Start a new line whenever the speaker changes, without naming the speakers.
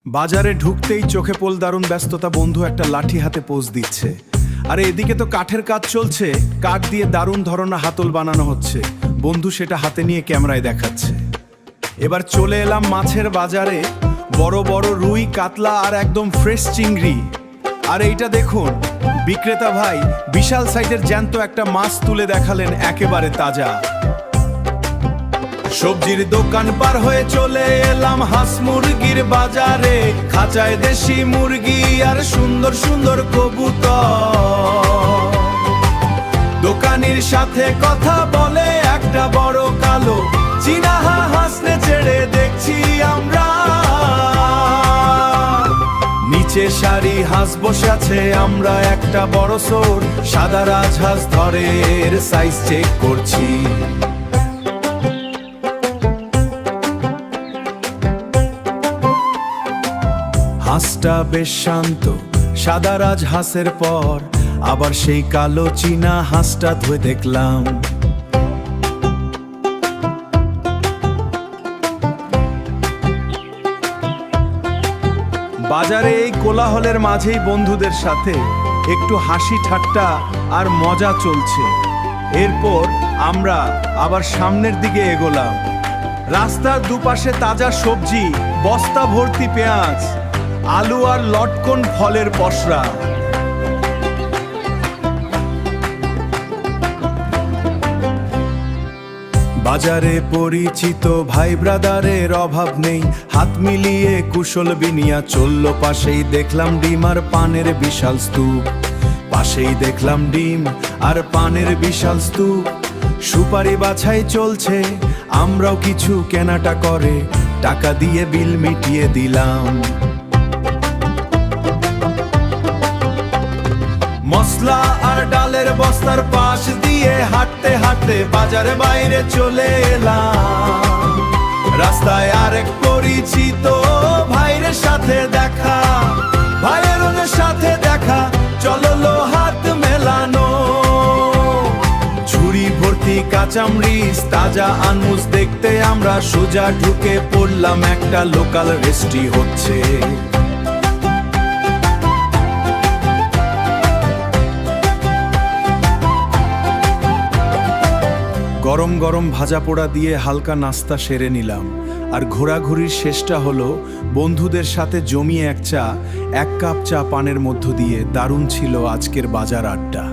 বাজারে ঢুকতেই চোখে পড়ল দারুণ ব্যস্ততা। বন্ধু একটা লাঠি হাতে পোজ দিচ্ছে, আরে এদিকে তো কাঠের কাজ চলছে। কাঠ দিয়ে দারুণ ধরনের হাতল বানানো হচ্ছে। বন্ধু সেটা হাতে নিয়ে ক্যামেরায় দেখাচ্ছে। এবার চলে এলাম মাছের বাজারে। বড় বড় রুই, কাতলা আর একদম ফ্রেশ চিংড়ি। আর এইটা দেখুন, বিক্রেতা ভাই বিশাল সাইজের জ্যান্ত একটা মাছ তুলে দেখালেন, একেবারে তাজা। সবজির দোকান পার হয়ে চলে এলাম হাঁস মুরগির বাজারে। খাঁচায় দেশি মুরগি আর সুন্দর সুন্দর কবুতর। দোকানির সাথে কথা বলে একটা বড় কালো চীনা হাঁসনে ছেড়ে দেখছি আমরা। নিচে সারি হাঁস বসে আছে, আমরা একটা বড় সোর সাদা রাজহাঁস ধরে এর সাইজ চেক করছি। হাঁসটা বেশ শান্ত, সাদা রাজহাঁসের পর আবার সেই কালো চীনা হাঁসটা ধুয়ে দেখলাম। বাজারে এই কোলাহলের মাঝেই বন্ধুদের সাথে একটু হাসি ঠাট্টা আর মজা চলছে। এরপর আমরা আবার সামনের দিকে এগোলাম। রাস্তার দুপাশে তাজা সবজি, বস্তা ভর্তি পেঁয়াজ, আলু আর লটকন ফলের পসরা। বাজারে পরিচিত ভাই ব্রাদারের অভাব নেই। হাত মিলিয়ে কুশল বিনিয়া চলল। পাশেই দেখলাম ডিম আর পানের বিশাল স্তূপ। পাশেই দেখলাম ডিম আর পানের বিশাল স্তূপ। সুপারি বাছাই চলছে, আমরাও কিছু কেনাটা করে টাকা দিয়ে বিল মিটিয়ে দিলাম। মশলা আর ডালের বস্তার পাশ দিয়ে হাঁটতে হাঁটতে বাজারে বাইরে চলে এলাম। রাস্তায় আরেক পরিচিত ভাইয়ের সাথে দেখা। ভাইয়ের সাথে দেখা, চলো হাত মেলানো। ঝুড়ি ভর্তি কাঁচামরিচ, তাজা আনমুজ দেখতে আমরা সোজা ঢুকে পড়লাম একটা লোকাল রেস্টি হচ্ছে। গরম গরম ভাজা পোড়া দিয়ে হালকা নাস্তা সেরে নিলাম। আর ঘোরাঘুরির শেষটা হলো বন্ধুদের সাথে জমিয়ে এক কাপ চা পানের মধ্য দিয়ে। দারুণ ছিল আজকের বাজার আড্ডা।